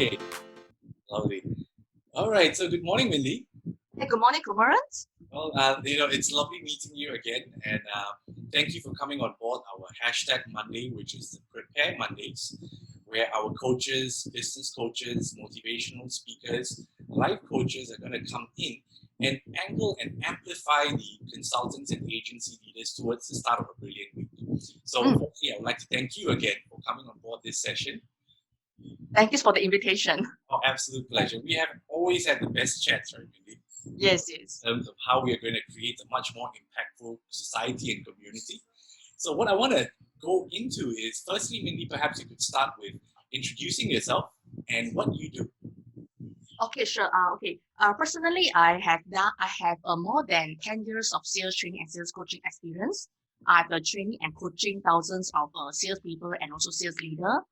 Okay, lovely. All right, so good morning, Mindie. Hey, good morning, Kumarans. Well, it's lovely meeting you again, and thank you for coming on board our hashtag Monday, which is the Prepare Mondays, where our coaches, business coaches, motivational speakers, life coaches are going to come in and angle and amplify the consultants and agency leaders towards the start of a brilliant week. So, firstly, I would like to thank you again for coming on board this session. Thank you for the invitation. Oh, absolute pleasure. We have always had the best chats, right, Mindy? Yes. In terms of how we are going to create a much more impactful society and community. So what I want to go into is, firstly, Mindy, perhaps you could start with introducing yourself and what you do. Okay, sure. Personally, I have more than 10 years of sales training and sales coaching experience. I've training and coaching thousands of salespeople and also sales leader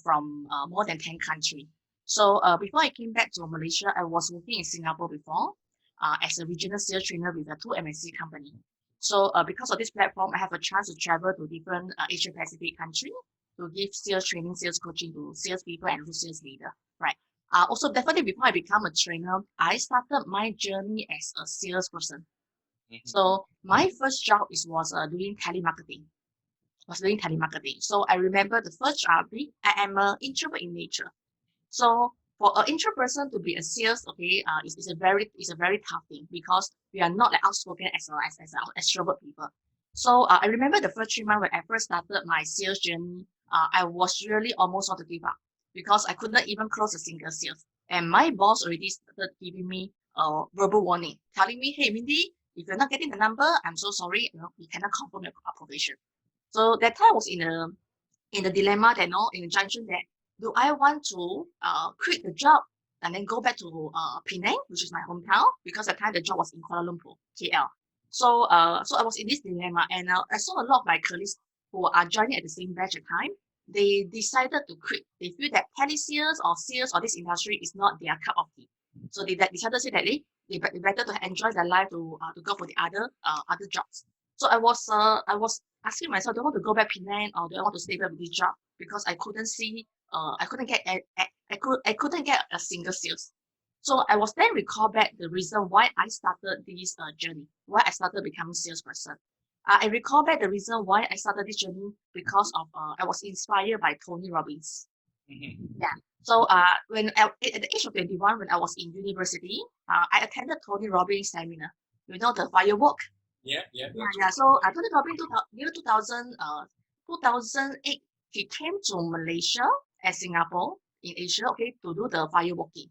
from more than 10 countries. So before I came back to Malaysia, I was working in Singapore before as a regional sales trainer with a 2 MNC company. So because of this platform, I have a chance to travel to different Asia Pacific countries to give sales training, sales coaching to salespeople and also sales leader. Right. Also, definitely before I become a trainer, I started my journey as a salesperson. So my first job was doing telemarketing. So I remember the first job. I am an introvert in nature. So for an introvert person to be a sales, is a very tough thing because we are not like outspoken as extrovert people. So I remember the first 3 months when I first started my sales journey, I was really almost want to give up because I couldn't even close a single sales. And my boss already started giving me a verbal warning, telling me, "Hey, Mindy, if you're not getting the number, I'm so sorry, we cannot confirm your approbation." So that time I was in the dilemma that in the junction that do I want to quit the job and then go back to Penang, which is my hometown, because at the time the job was in Kuala Lumpur, KL. So I was in this dilemma, and I saw a lot of my colleagues who are joining at the same batch at time. They decided to quit. They feel that telesales or sales or this industry is not their cup of tea. So they decided to say that they better to enjoy their life to go for the other jobs. So I was asking myself, do I want to go back Penang or do I want to stay back with this job? Because I couldn't see, I couldn't get a single sales. So I was then recall back the reason why I started this journey, why I started becoming salesperson. I recall back the reason why I started this journey because of I was inspired by Tony Robbins. Yeah. So when at the age of 21, when I was in university, I attended Tony Robbins seminar. You know the firework. Yeah. So Tony Robbins, 2008, he came to Malaysia and Singapore in Asia, to do the fireworking,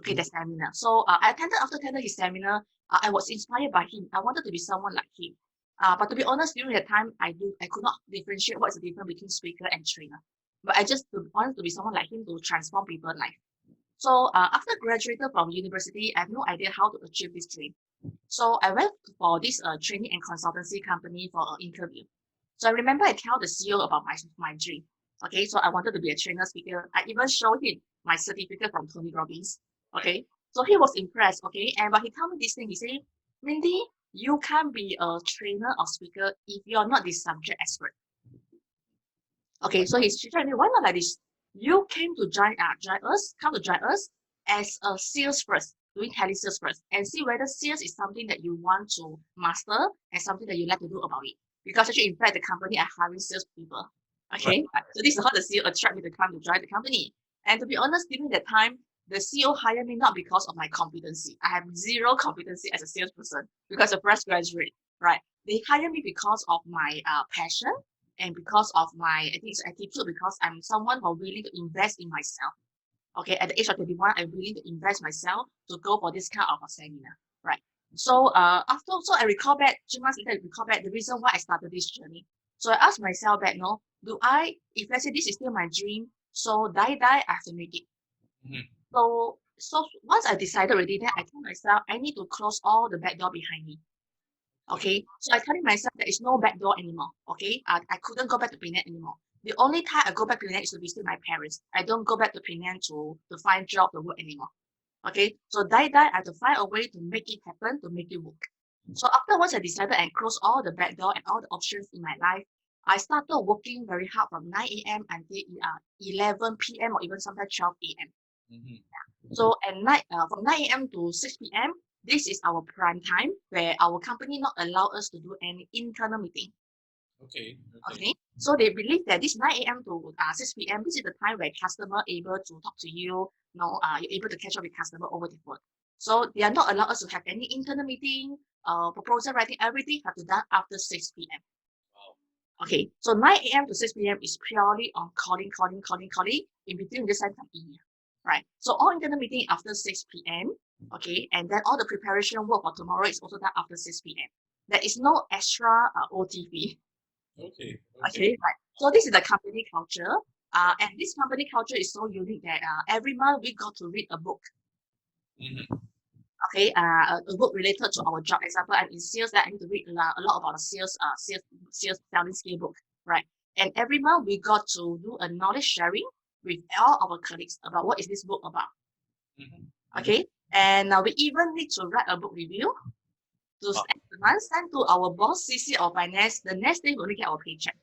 the seminar. So I attended after attending his seminar. I was inspired by him. I wanted to be someone like him. But to be honest, during that time, I could not differentiate what is the difference between speaker and trainer. But I just wanted to be someone like him to transform people's life. So after graduating from university, I have no idea how to achieve this dream. So I went for this training and consultancy company for an interview. So I remember I tell the CEO about my dream. Okay, so I wanted to be a trainer speaker. I even showed him my certificate from Tony Robbins. Okay, so he was impressed. Okay, but he told me this thing. He said, "Mindy, you can't be a trainer or speaker if you're not the subject expert." Okay, so he's telling me, why not like this? You came to join us as a sales first, doing telesales first, and see whether sales is something that you want to master and something that you like to do about it. Because actually, in fact, the company are hiring sales people. Okay, so this is how the CEO attract me to come to join the company. And to be honest, during that time, the CEO hired me not because of my competency. I have zero competency as a salesperson because of fresh graduate, right? They hired me because of my passion and because of my attitude, because I'm someone who willing to invest in myself. Okay, at the age of 21, I'm willing to invest myself to go for this kind of a seminar, right? So so I recall back 2 months later, I recall back the reason why I started this journey. So I asked myself that, if let's say this is still my dream, so die, I have to make it. So once I decided already, then I told myself I need to close all the back door behind me. Okay, so I telling myself there is no back door anymore. Okay, I couldn't go back to Penang anymore. The only time I go back to Penang is to visit my parents. I don't go back to Penang to find job, to work anymore. Okay, so I have to find a way to make it happen, to make it work. So afterwards, I decided and closed all the back door and all the options in my life. I started working very hard from 9 a.m. until 11 p.m. or even sometimes 12 a.m. Mhm. So at night, from 9 a.m. to 6 p.m., this is our prime time where our company not allow us to do any internal meeting. Okay. Okay. Okay, so they believe that this 9 a.m. to 6 p.m. this is the time where customer able to talk to you. You're able to catch up with customer over the phone. So they are not allowed us to have any internal meeting, proposal writing, everything have to done after 6 p.m. Wow. Okay, so 9 a.m. to 6 p.m. is purely on calling. In between, just send some email, right? So all internal meeting after 6 p.m. Okay, and then all the preparation work for tomorrow is also done after 6 p.m. There is no extra OTV. Okay. Okay, Okay. right. So this is the company culture. And this company culture is so unique that every month we got to read a book. Mhm. Okay, a book related to our job. Example, I'm in sales, that I need to read a lot about the sales selling skill book, right? And every month we got to do a knowledge sharing with all our colleagues about what is this book about. Mhm. Okay, and we even need to write a book review to Wow. end the month, send to our boss, CC or finance. The next day we only get our paycheck.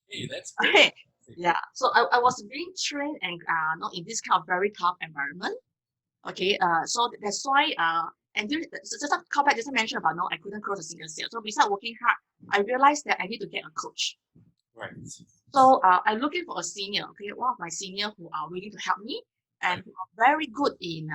Hey, that's very Okay, impressive. yeah. So I was being trained and not in this kind of very tough environment. Okay, so that's why and during just a call back, just mentioned about no, I couldn't close a single sale. So besides working hard, I realized that I need to get a coach. Right. So I'm looking for a senior, okay, one of my senior who are willing to help me and Right. who are very good in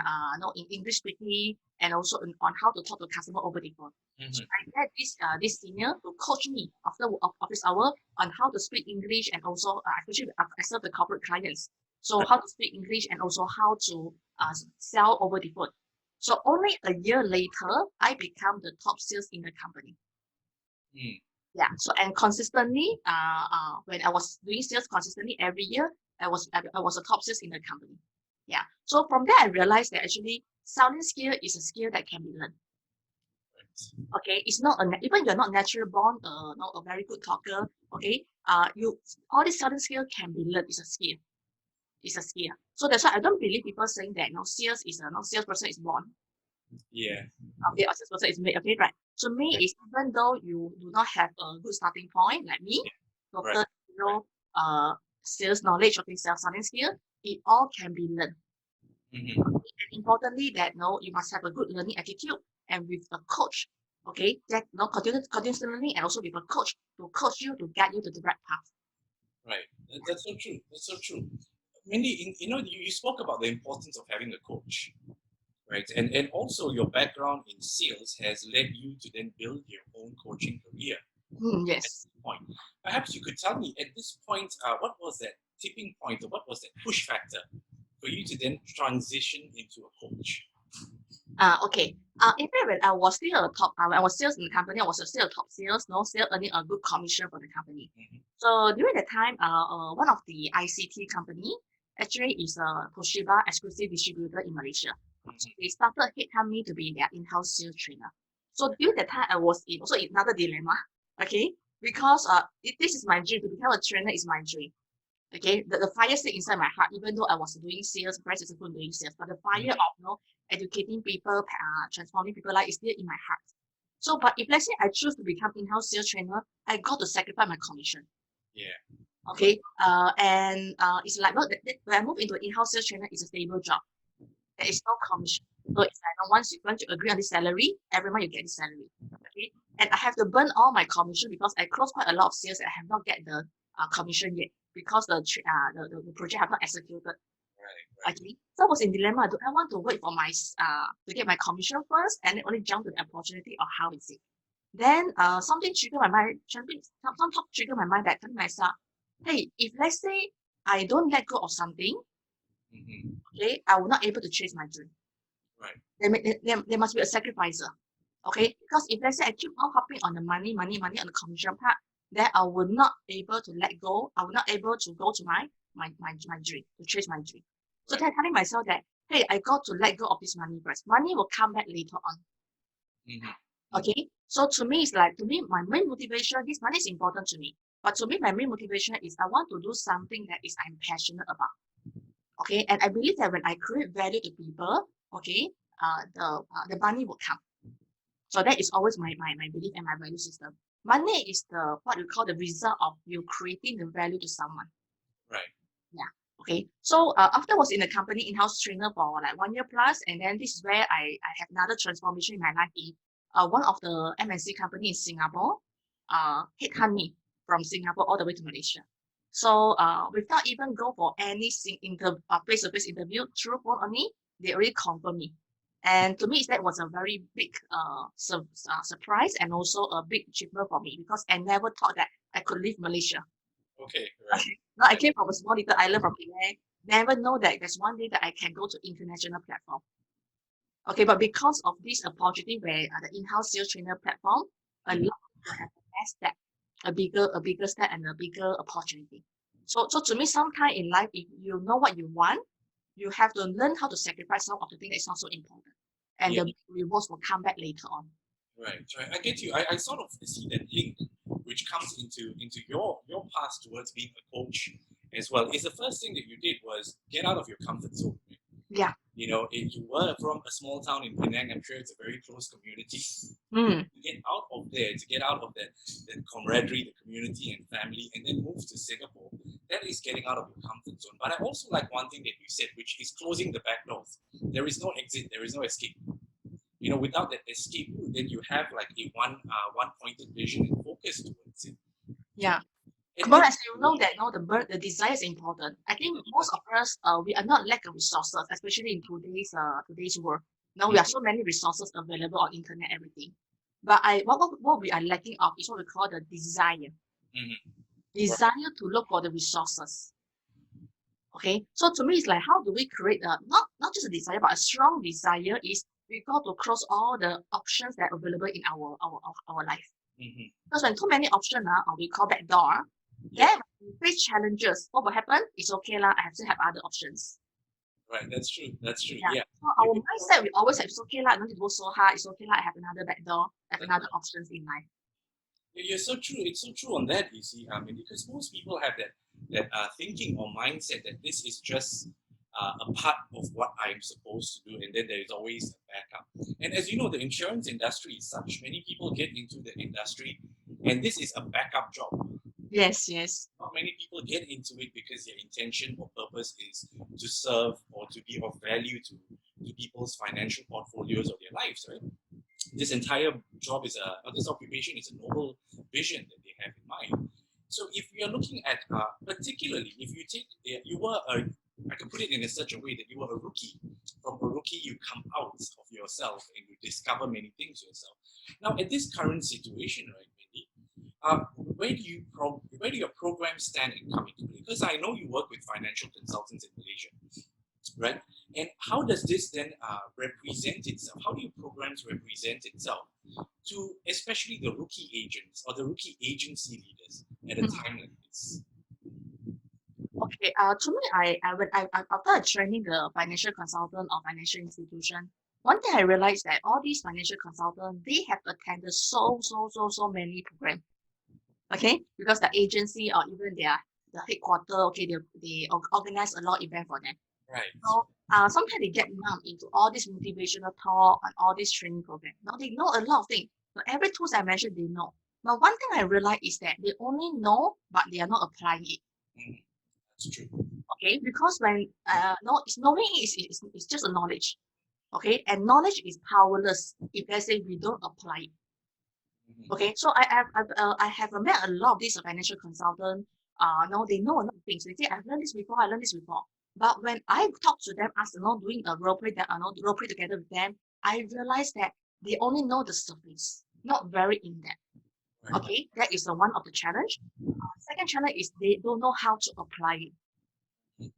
in English speaking and also on how to talk to customer over the phone. So Mhm. I get this senior to coach me after office hour on how to speak English and also especially I serve the corporate clients. So how to speak English and also how to sell over the phone. So only a year later, I become the top sales in the company. Mm. Yeah. So and consistently, when I was doing sales consistently every year, I was a top sales in the company. Yeah. So from there, I realized that actually selling skill is a skill that can be learned. Right. Okay, it's not even you're not natural born, not a very good talker. Okay, you all this selling skill can be learned. It's a skill. It's a skill. So that's why I don't believe people saying that no sales is a no salesperson is born. Yeah. Okay, or salesperson is made. Okay, right. To me, Right. is even though you do not have a good starting point like me, Right. total zero sales knowledge, okay, sales selling skill, it all can be learned. Mhm. And importantly, that no, you must have a good learning attitude and with a coach. Okay, that no continuous learning and also with a coach to coach you to guide you to the right path. Right. That's so true. That's so true. Mindy, you spoke about the importance of having a coach, right? And also your background in sales has led you to then build your own coaching career at Yes. this point. Perhaps you could tell me at this point, what was that tipping point or what was that push factor for you to then transition into a coach? Okay. In fact, when I was still a top, when I was sales in the company, I was still a top sales, no, still earning a good commission for the company. Mhm. So during that time, one of the ICT company actually is a Toshiba exclusive distributor in Malaysia. So Mhm. they started headhunt me to be their in-house sales trainer. So during that time, I was in also another dilemma. Okay, because this is my dream to become a trainer is my dream. Okay, the fire still inside my heart, even though I was doing sales, very successful in doing sales, but the fire Mhm. of educating people, transforming people life is still in my heart. So, but if let's say I choose to become in-house sales trainer, I got to sacrifice my commission. Yeah. Okay, and it's like well, when I move into in-house sales trainer, it's a stable job. There is no commission. So it's like once you agree on the salary, every month you get the salary. Okay, and I have to burn all my commission because I close quite a lot of sales and I have not get the commission yet because the project have not executed. Right. Right. Okay, so I was in dilemma. Do I want to wait for my to get my commission first and then only jump to the opportunity, or how is it? Then something triggered my mind. Some talk triggered my mind that telling myself, hey, if let's say I don't let go of something, Mhm. okay, I will not able to chase my dream. Right. There must be a sacrifice. Okay, because if let's say I keep on hopping on the money on the commission part, then I will not able to let go. I will not able to go to my dream, to chase my dream. So Right. then telling myself that, hey, I got to let go of this money first. Money will come back later on. Mhm. Mhm. Okay, so to me, it's like to me, my main motivation, this money is important to me. But to me, my main motivation is I want to do something that is I'm passionate about. Okay, and I believe that when I create value to people, okay, the money will come. So that is always my belief and my value system. Money is the what we call the result of you creating the value to someone. Right. Yeah. Okay, so after I was in the company in-house trainer for like 1 year plus, and then this is where I have another transformation in my life. One of the MNC company in Singapore headhunt me from Singapore all the way to Malaysia. So without even go for any face-to-face interview through phone only, they already confirmed me. And to me, that was a very big surprise and also a big achievement for me because I never thought that I could leave Malaysia. Okay, right. No, I came from a small little island from Penang. Never know that there's one day that I can go to international platform. Okay, but because of this opportunity where the in-house sales trainer platform, a lot of people have a next step, a bigger step and a bigger opportunity. So to me, sometime in life, if you know what you want, you have to learn how to sacrifice some of the things that's not so important. And Yeah. the rewards will come back later on. Right. I get you. I sort of see that link which comes into your path towards being a coach as well. Is the first thing that you did was get out of your comfort zone. Yeah. You know, if you were from a small town in Penang, I'm sure it's a very close community. Mm. To get out of there, to get out of that camaraderie, the community and family, and then move to Singapore, that is getting out of your comfort zone. But I also like one thing that you said, which is closing the back doors. There is no exit, there is no escape. You know, without that escape route, then you have like a one pointed vision and focus towards it. Yeah. And But then, as you know that the desire is important. I think most of us we are not lack of resources, especially in today's world. Now we have so many resources available on internet, everything. But what we are lacking of is what we call the desire. Mhm. Desire to look for the resources. Okay, so to me it's like how do we create not just a desire but a strong desire is we got to close all the options that are available in our life. Mhm. Because when too many options we call backdoor, then when we face challenges, what will happen? It's okay lah, I have to have other options. Right, that's true. That's true. Yeah. Yeah. So our mindset, we always have, it's okay lah, I don't need to work so hard, it's okay lah, I have another backdoor, I have another options in life. You're so true. It's so true on that, you see. I mean, because most people have that thinking or mindset that this is just a part of what I'm supposed to do, and then there is always a backup. And as you know, the insurance industry is such. Many people get into the industry, and this is a backup job. Yes, yes. Not many people get into it because their intention or purpose is to serve or to be of value to people's financial portfolios or their lives, right? This entire job this occupation is a noble vision that they have in mind. So if we are looking at, particularly if you take, I can put it in such a way that you were a rookie. From a rookie, you come out of yourself and you discover many things yourself. Now, at this current situation, right, Mindy, where do your programs stand in coming to play? Because I know you work with financial consultants in Malaysia, right? And how does this then represent itself? How do your programs represent itself to especially the rookie agents or the rookie agency leaders at a time like this? Okay, to me, after training the financial consultant or financial institution, one thing I realized that all these financial consultants, they have attended so many programs. Okay, because the agency or even the headquarter, okay, they organize a lot of event for them. Right. So sometimes they get numb into all this motivational talk and all this training program. Now they know a lot of things. So every tools I mentioned, they know. But one thing I realized is that they only know, but they are not applying it. That's true. Okay, because when knowing is just a knowledge. Okay, and knowledge is powerless if let's say we don't apply it. Okay, so I have met a lot of these financial consultants. Now they know a lot of things. They say I've learned this before. I learned this before. But when I talk to them, as doing a role play role play together with them, I realize that they only know the surface, not very in depth. Right. Okay, that is one of the challenge. Second challenge is they don't know how to apply it.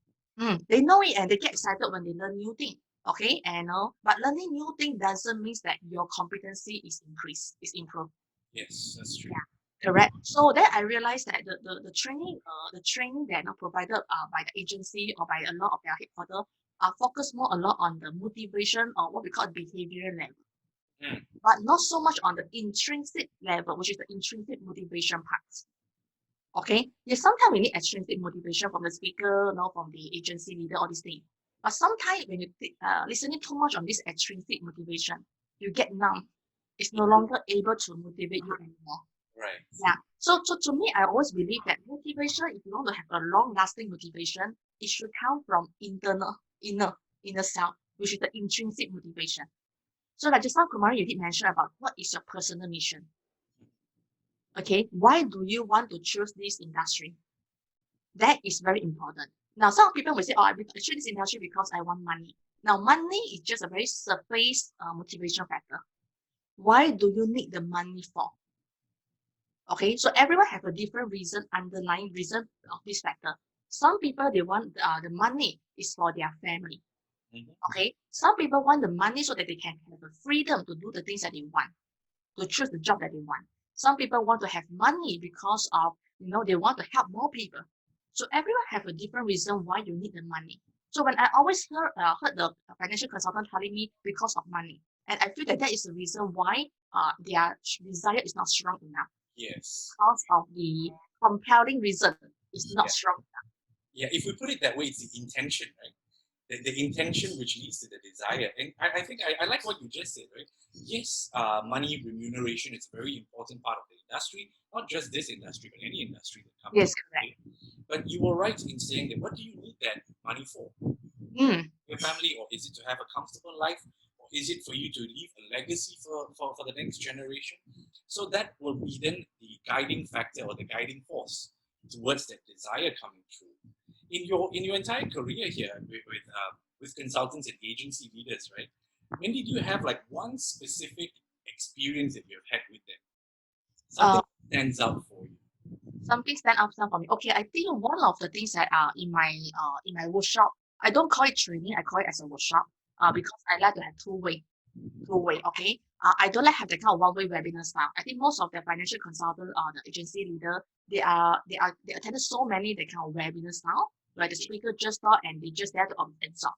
They know it and they get excited when they learn new thing. Okay, and but learning new thing doesn't mean that your competency is increased, is improved. Yes, that's true. Yeah, correct. So then I realized that the training that are provided by the agency or by a lot of their headquarters are focused more a lot on the motivation or what we call behavior level, but not so much on the intrinsic level, which is the intrinsic motivation part. Okay, yes, sometimes we need extrinsic motivation from the speaker, from the agency leader, all these things. But sometimes when you listening too much on this extrinsic motivation, you get numb. It's no longer able to motivate you anymore. Right. Yeah. So to me, I always believe that motivation, if you want to have a long-lasting motivation, it should come from inner self, which is the intrinsic motivation. So like just now, Kumari, you did mention about what is your personal mission. Okay, why do you want to choose this industry? That is very important. Now, some people will say, oh, I choose this industry because I want money. Now, money is just a very surface motivation factor. Why do you need the money for? Okay, so everyone have a different reason, underlying reason of this factor. Some people, they want the money is for their family. Okay, some people want the money so that they can have the freedom to do the things that they want, to choose the job that they want. Some people want to have money because of, they want to help more people. So everyone have a different reason why you need the money. So when I always heard the financial consultant telling me because of money, and I feel that is the reason why their desire is not strong enough. Yes. Because of the compelling reason is not strong enough. Yeah, if we put it that way, it's the intention, right? The intention which leads to the desire. And I think I like what you just said, right? Yes, money remuneration is a very important part of the industry, not just this industry, but any industry that comes. Yes, correct. But you were right in saying that what do you need that money for? Your family, or is it to have a comfortable life? Or is it for you to leave a legacy for the next generation? So that will be then the guiding factor or the guiding force towards that desire coming true. In your entire career here with consultants and agency leaders, right? When did you have like one specific experience that you've had with them? Something stands out for you. Something stand out for me. Okay, I think one of the things that in my workshop, I don't call it training, I call it as a workshop. Because I like to have two-way. Okay. I don't like have the kind of one-way webinar style. I think most of the financial consultant or the agency leader, they attended so many the kind of webinar style where the speaker just talk and they just there to absorb.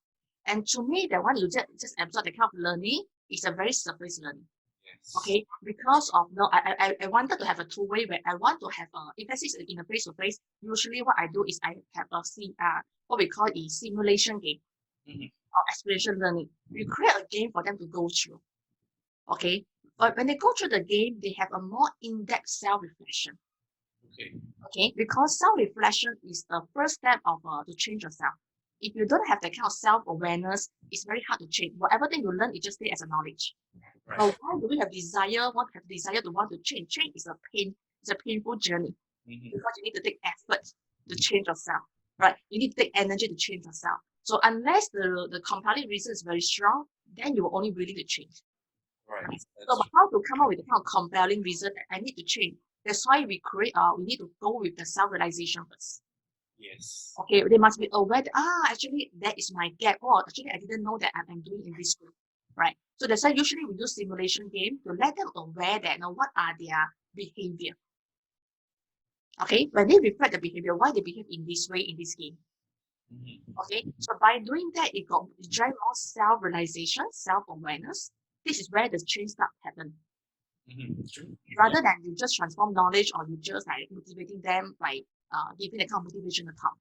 And to me, the one you just absorb the kind of learning is a very surface learning. Yes. Okay, because of I wanted to have a two-way where I want to have if it's in a face-to-face, usually what I do is I have what we call a simulation game or experiential learning. We create a game for them to go through. Okay, but when they go through the game, they have a more in-depth self-reflection. Okay, because self-reflection is the first step of to change yourself. If you don't have that kind of self-awareness, it's very hard to change. Whatever thing you learn, it just stay as a knowledge. Right. But why do we have desire? To want to change? Change is a painful journey because you need to take effort to change yourself. Right? You need to take energy to change yourself. So unless the compelling reason is very strong, then you are only willing to change. Right. So how to come up with the kind of compelling reason that I need to change? That's why we need to go with the self-realization first. Yes. Okay, they must be aware that, actually, that is my gap. Oh, actually, I didn't know that I'm doing in this group. Right. So that's why usually we do simulation game to let them aware that what are their behavior. Okay, when they reflect the behavior, why they behave in this way in this game. Okay, so by doing that, it drive more self-realization, self-awareness. This is where the change start happen. Rather than you just transform knowledge or you just like motivating them by giving the kind of motivational talk.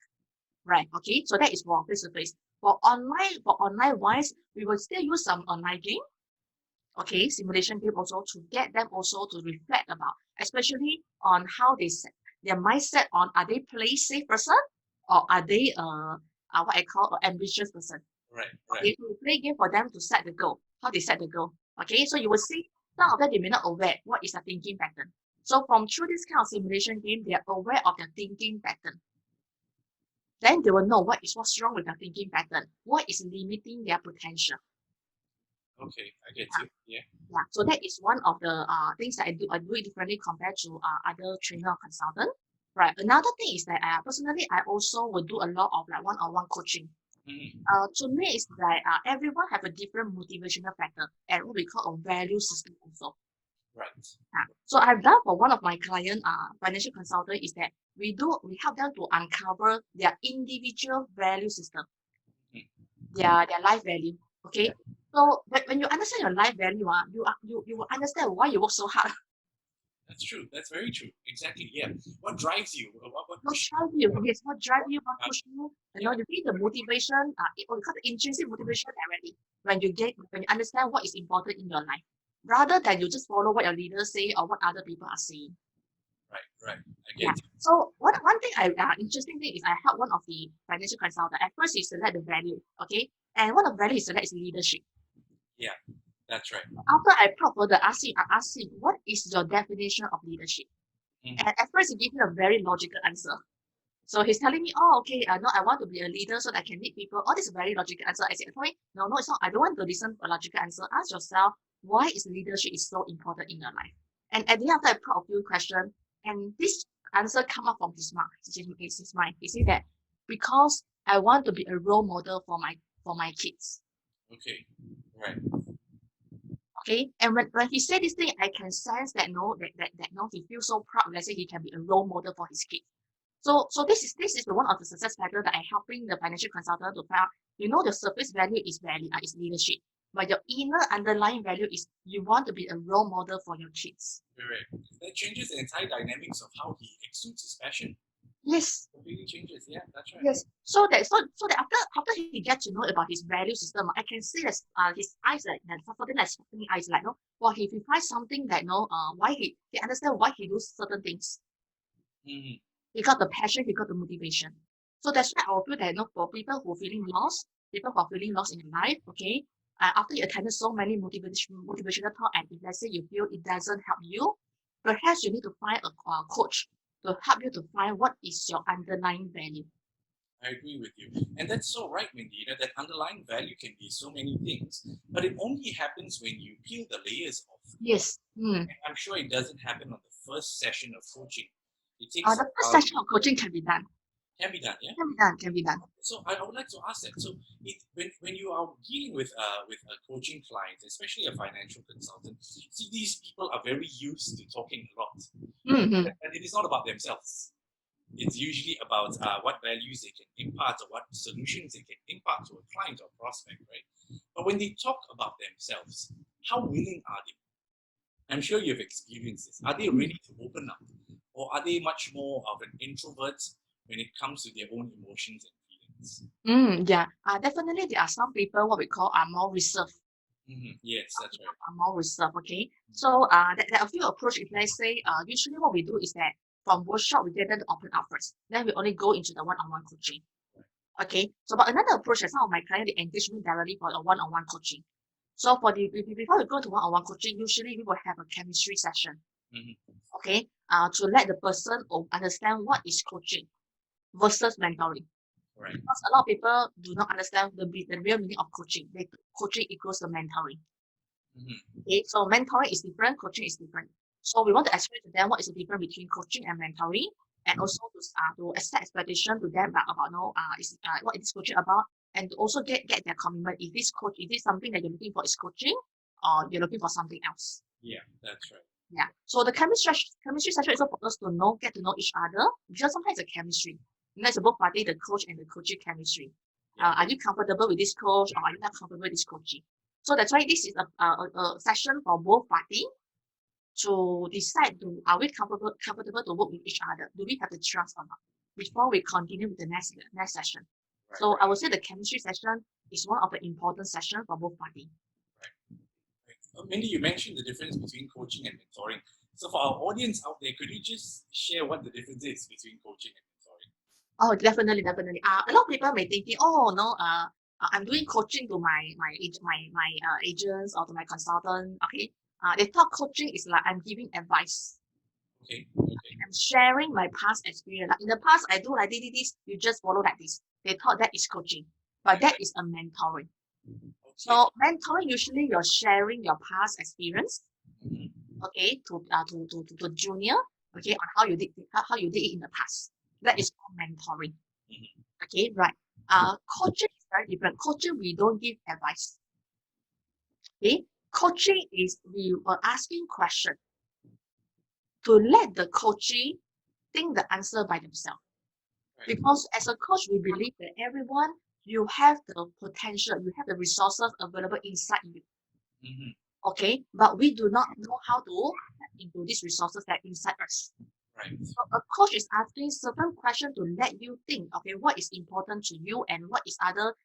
Right. Okay. So that is for face-to-face. For online wise, we will still use some online game. Okay, simulation game also to get them also to reflect about, especially on how they set their mindset on are they play safe person or are they what I call an ambitious person. Right. Okay, so we play game for them to set the goal. How they set the goal. Okay, so you will see some of them they may not aware what is the thinking pattern. So through this kind of simulation game, they are aware of their thinking pattern. Then they will know what's wrong with their thinking pattern, what is limiting their potential. Okay, I get you. Yeah. So that is one of the things that I do it differently compared to other trainer or consultant. Right. Another thing is that personally I also will do a lot of like one-on-one coaching. To me, it's that everyone have a different motivational factor and what we call a value system also. Right. So I've done for one of my client financial consultant is that we help them to uncover their individual value system, their life value. Okay. So when you understand your life value, you will understand why you work so hard. That's true. That's very true. Exactly. Yeah. What drives you? What drives you? Yes. What drives you? What pushes you? You need the motivation. We call the intrinsic motivation directly. When you understand what is important in your life, rather than you just follow what your leaders say or what other people are saying. Right. I Yeah. get you. So one thing interesting thing is I helped one of the financial consultant. At first, he select the value, okay, and one of the value he select is leadership. Yeah, that's right. After I probe further, I asked him, what is your definition of leadership? Mhm. And at first, he gave me a very logical answer. So he's telling me, oh, okay, no, I want to be a leader so that I can lead people. Oh, this is a very logical answer. I said, sorry, no, it's not. I don't want to listen to a logical answer. Ask yourself, why is leadership is so important in your life? And at the end, after I probe a few questions, and this answer come up from his mind. His mind. He said that because I want to be a role model for my kids. Okay. Right. Okay, and when he said this thing, I can sense that no, he feels so proud. Let's say he can be a role model for his kids. So this is the one of the success factor that I helping the financial consultant to find out. The surface value is leadership, but your inner underlying value is you want to be a role model for your kids. Correct. That changes the entire dynamics of how he exudes his passion. Yes. Completely changes. Yeah, that's right. Yes. So that after he get to know about his value system, I can see that his eyes like that something like sparkling eyes like no. Well, if he finds something that why he understand why he do certain things. Mhm. He got the passion, he got the motivation. So that's why I feel that for people who are feeling lost, people who are feeling lost in life, okay, after you attended so many motivational talk, and if let's say you feel it doesn't help you, perhaps you need to find a coach to help you to find what is your underlying value. I agree with you. And that's so right, Mindy. That underlying value can be so many things, but it only happens when you peel the layers off. Yes. And I'm sure it doesn't happen on the first session of coaching. It takes The first session of coaching can be done. Can be done, yeah. Can be done. So I would like to ask that. So when you are dealing with a coaching client, especially a financial consultant, see these people are very used to talking a lot, Mm-hmm. and it is not about themselves. It's usually about what values they can impart or what solutions they can impart to a client or prospect, right? But when they talk about themselves, how willing are they? I'm sure you've experienced this. Are they ready to open up? Or are they much more of an introvert when it comes to their own emotions and feelings? Yeah. Definitely there are some people what we call are more reserved. Yes, that's right. Are more reserved, okay? So there are a few approach. If let's say usually what we do is that from workshop we get them to open up first. Then we only go into the one-on-one coaching. Okay. So but another approach is some of my clients they engage me directly for a one-on-one coaching. So before we go to one-on-one coaching, usually we will have a chemistry session. Okay. To let the person understand what is coaching versus mentoring. Right. Because a lot of people do not understand the real meaning of coaching. Coaching equals the mentoring. Okay, so mentoring is different, coaching is different. So we want to explain to them what is the difference between coaching and mentoring, and also to set expectation to them about what is coaching about, and to also get their commitment. Is this something that you're looking for is coaching, or you're looking for something else? Yeah, that's right. Yeah. So the chemistry session is for us to get to know each other, because sometimes it's a chemistry. That's both party, the coach and the coaching chemistry. Are you comfortable with this coach, or are you not comfortable with this coaching? So that's why this is a session for both parties to decide are we comfortable to work with each other? Do we have the trust or not? Before we continue with the next session. Right, So right. I would say the chemistry session is one of the important sessions for both parties. Mindy, you mentioned the difference between coaching and mentoring. So for our audience out there, could you just share what the difference is between coaching and mentoring? Oh, definitely. A lot of people may thinking, oh no, I'm doing coaching to my agents or to my consultant. Okay, they thought coaching is like I'm giving advice. Okay. I'm sharing my past experience. Like in the past, I do like this. You just follow like this. They thought that is coaching, but that is a mentoring. Okay. So mentoring usually you're sharing your past experience. Okay, to junior. Okay, on how you did it in the past. That is called mentoring. Okay, right. Coaching is very different. Coaching, we don't give advice. Okay, coaching is we are asking questions to let the coachee think the answer by themselves. Right. Because as a coach, we believe that everyone, you have the potential, you have the resources available inside you. Okay, but we do not know how to tap into these resources that are inside us. Right. So a coach is asking certain questions to let you think, okay, what is important to you and what is other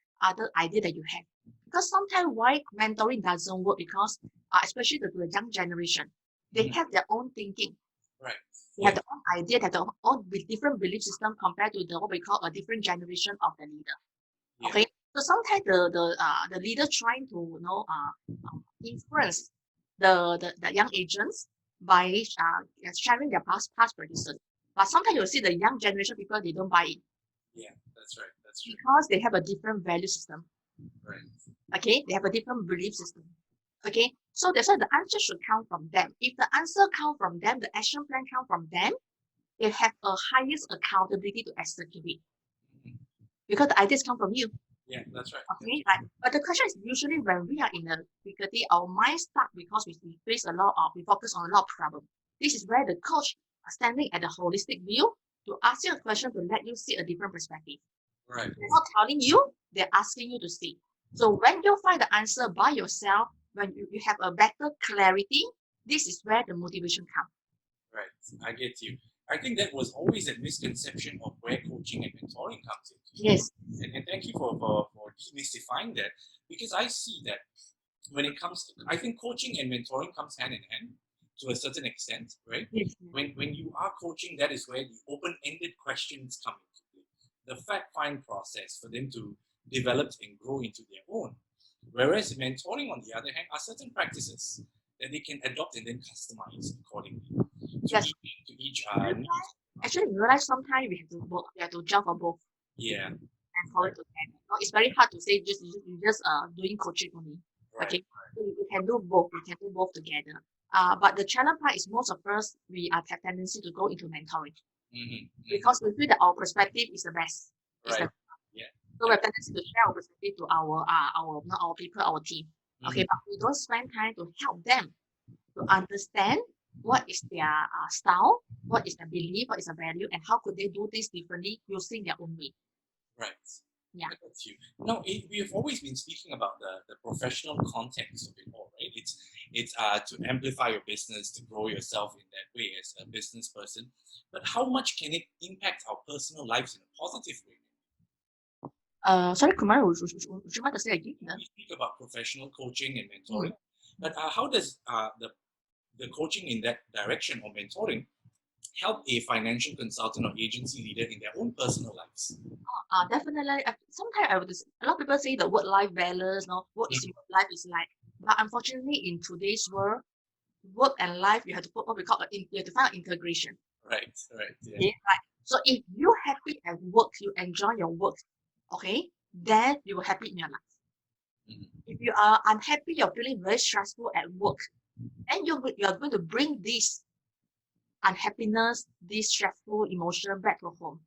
idea that you have. Because sometimes why mentoring doesn't work because especially the young generation, they have their own thinking. Right. They have their own idea, they have their own different belief system compared to what we call a different generation of the leader. Yeah. Okay, so sometimes the leader trying to influence the young agents by sharing their past practices. But sometimes you'll see the young generation people, they don't buy it Yeah, that's right. That's true. because they have a different value system. Right. Okay, they have a different belief system. Okay, so that's why the answer should come from them. If the answer come from them, the action plan come from them, they have a highest accountability to execute it Mhm. because the ideas come from you. Yeah, that's right. Okay, right. But the question is usually when we are in a difficulty, our mind stuck because we face we focus on a lot of problems. This is where the coach are standing at the holistic view to ask you a question to let you see a different perspective. Right. They're not telling you, they're asking you to see. So when you find the answer by yourself, when you have a better clarity, this is where the motivation comes. Right. I get you. I think that was always a misconception of where coaching and mentoring comes in. Yes. And thank you for demystifying that, because I see that when it comes to, I think coaching and mentoring comes hand in hand to a certain extent, right? Yes. When you are coaching, that is where the open-ended questions come into play. The fact-find process for them to develop and grow into their own. Whereas mentoring, on the other hand, are certain practices that they can adopt and then customize accordingly Yes. to each need. Actually, we realize sometimes we have to jump on both. Yeah. And follow it together. It's very hard to say just doing coaching only. Right. Okay, so we can do both. We can do both together. But the challenge part is most of us we have tendency to go into mentoring because we feel that our perspective is the best. Right. Yeah. So we have tendency to share our perspective to our not our people, our team. Okay, but we don't spend time to help them to understand what is their style, what is their belief, what is their value, and how could they do things differently using their own way. Right. Yeah. That's you. No, we've always been speaking about the professional context of it all, right? It's to amplify your business, to grow yourself in that way as a business person. But how much can it impact our personal lives in a positive way? Sorry, Kumar, would you mind to say again? We speak about professional coaching and mentoring, but how does the coaching in that direction or mentoring help a financial consultant or agency leader in their own personal lives? Definitely. Sometimes a lot of people say the work-life balance, what is your life is like. But unfortunately, in today's world, work and life, you have to put what we call you have to find integration. Right. Yeah. Okay, right. So if you're happy at work, you enjoy your work, okay, then you will happy in your life. If you are unhappy, you're feeling very stressful at work, then you are going to bring this unhappiness, this stressful emotion back to home,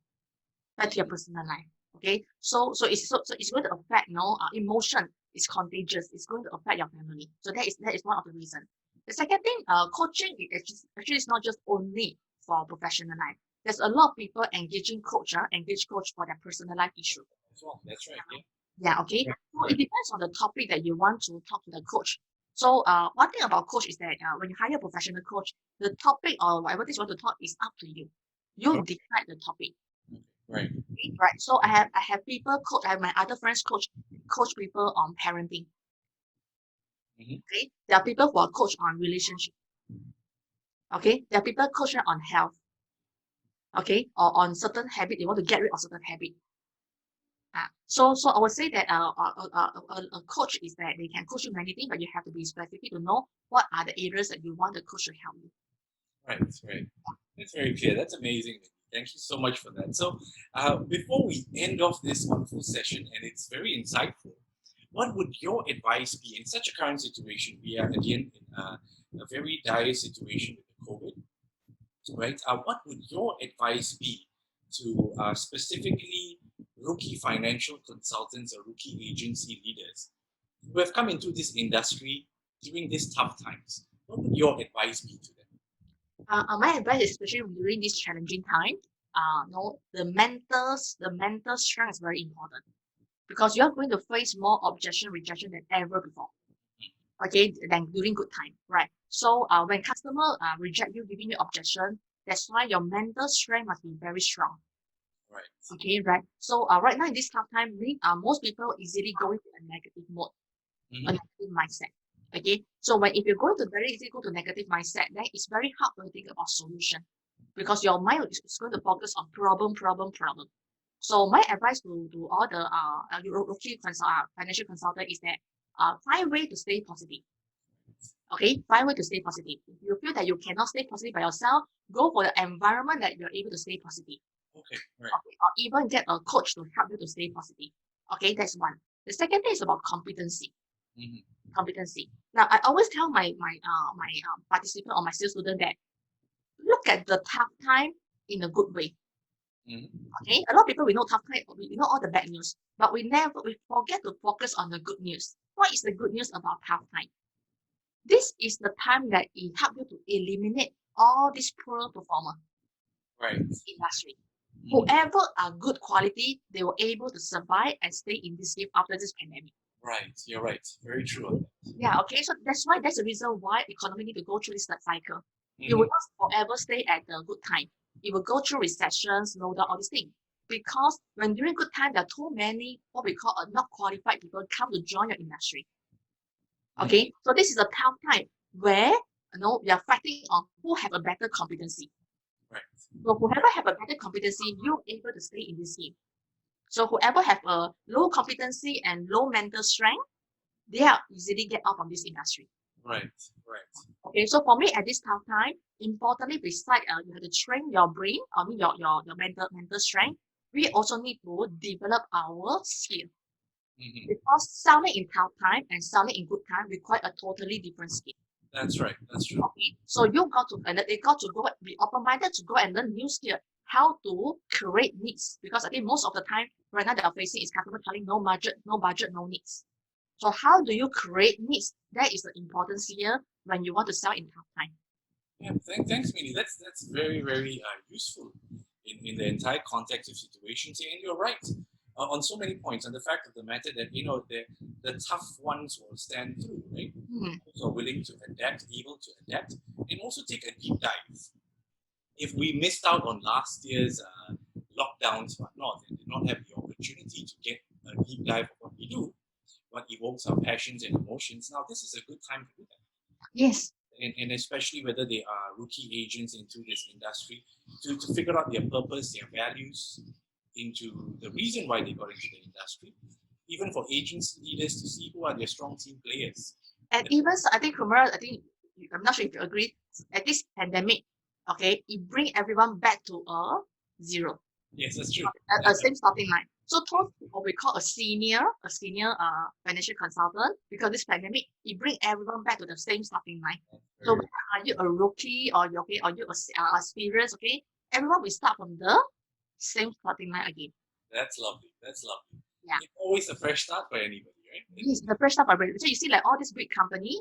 back to your personal life. Okay, so it's going to affect emotion is contagious. It's going to affect your family. So that is one of the reasons. The second thing, coaching actually is not just only for professional life. There's a lot of people engage coach for their personal life issue. Well, that's right. Yeah. Yeah. Okay. So it depends on the topic that you want to talk to the coach. So one thing about coach is that when you hire a professional coach, the topic or whatever you want to talk is up to you. You decide the topic. Right. Right. So I have people coach. I have my other friends coach people on parenting. Okay. There are people who are coach on relationship. Okay. There are people coach on health. Okay. Or on certain habit. They want to get rid of certain habit. So I would say that a coach is that they can coach you many things, but you have to be specific to know what are the areas that you want the coach to help you. Right. That's very clear. That's amazing. Thank you so much for that. So before we end off this wonderful session, and it's very insightful, what would your advice be in such a current situation? We are again in a very dire situation with the COVID, right? What would your advice be to specifically rookie financial consultants or rookie agency leaders who have come into this industry during these tough times? What would your advice be to them? My advice, especially during this challenging time, the mental strength is very important because you are going to face more objection, rejection than ever before. Okay, than during good time, right? So when customer reject you, giving you objection, that's why your mental strength must be very strong. Right. Okay, right. So right now in this tough time, most people easily go into a negative mode, a negative mindset. Okay, so if you're going to very easily go to negative mindset, then it's very hard to think about solution because your mind is going to focus on problem. So my advice to all the rookie financial consultant is that find way to stay positive. Okay, find way to stay positive. If you feel that you cannot stay positive by yourself, go for the environment that you're able to stay positive. Okay, right. Okay, or even get a coach to help you to stay positive. Okay, that's one. The second thing is about competency. Competency. Now, I always tell my participant or my sales student that look at the tough time in a good way. Okay, a lot of people we know tough time, we know all the bad news, but we forget to focus on the good news. What is the good news about tough time? This is the time that it helps you to eliminate all these poor performer in this industry. Whoever are good quality, they were able to survive and stay in this game after this pandemic. Right, you're right. Very true. Yeah, okay, so that's the reason why economy need to go through this cycle. It will not forever stay at the good time. It will go through recessions, slowdown, all these things. Because when during good time, there are too many what we call not qualified people come to join your industry. Okay, so this is a tough time where we are fighting on who have a better competency. Right. So whoever have a better competency, you're able to stay in this game. So whoever have a low competency and low mental strength, they are easily get out from this industry. Right. Okay, so for me at this tough time, importantly, besides you have to train your brain, your mental strength, we also need to develop our skill. Because selling in tough time and selling in good time require a totally different skill. That's right. That's true. Okay, so they got to go be open-minded to go and learn new skill, how to create needs. Because I think most of the time right now they are facing is customer telling no budget, no needs. So how do you create needs? That is the importance here when you want to sell in tough time. Yeah, thanks, Mindie. That's very, very useful in the entire context of situations. And you're right on so many points. And the fact of the matter that the tough ones will stand through, right? So willing to adapt, able to adapt, and also take a deep dive. If we missed out on last year's lockdowns, whatnot, and did not have the opportunity to get a deep dive of what we do, what evokes our passions and emotions, now this is a good time to do that. Yes. And especially whether they are rookie agents into this industry, to figure out their purpose, their values, into the reason why they got into the industry, even for agents, leaders to see who are their strong team players. And even so, I think, Kumar, I'm not sure if you agree, at this pandemic, okay, it brings everyone back to a zero. Yes, that's true. A same starting line. So what we call a senior financial consultant, because this pandemic, it brings everyone back to the same starting line. So are you a rookie or you experienced, okay? Everyone will start from the same starting line again. That's lovely. Yeah. It's always a fresh start for anybody, right? Yes, the fresh start for everybody. So you see like all these big company,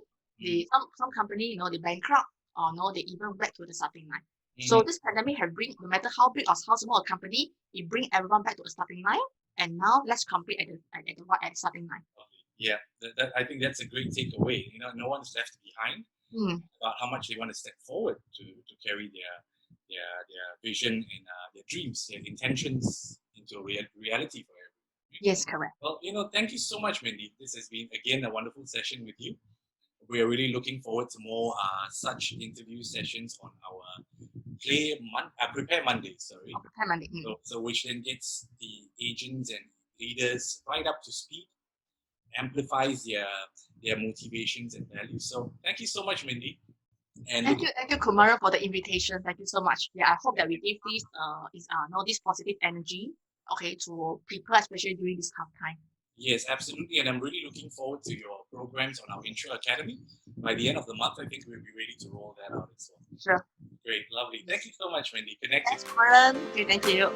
some company, they bankrupt or they even back to the starting line. So this pandemic have bring, no matter how big or how small a company, it bring everyone back to a starting line. And now let's compete at the starting line. Yeah, I think that's a great takeaway. No one's left behind about how much they want to step forward to carry their vision and their dreams, their intentions into reality for everyone. Yes, correct. Well, thank you so much, Mindie. This has been again a wonderful session with you. We are really looking forward to more such interview sessions on our Prepare Mondays. Sorry. Prepare Monday. So which then gets the agents and leaders right up to speed, amplifies their motivations and values. So thank you so much, Mindie. And thank you, Kumara, for the invitation. Thank you so much. Yeah, I hope that we give this positive energy, okay, to people, especially during this tough time. Yes, absolutely. And I'm really looking forward to your programs on our Intro Academy. By the end of the month, I think we'll be ready to roll that out as well. Sure. Great, lovely. Thank you so much, Mindie. Connect. Thanks, Warren. Okay, thank you.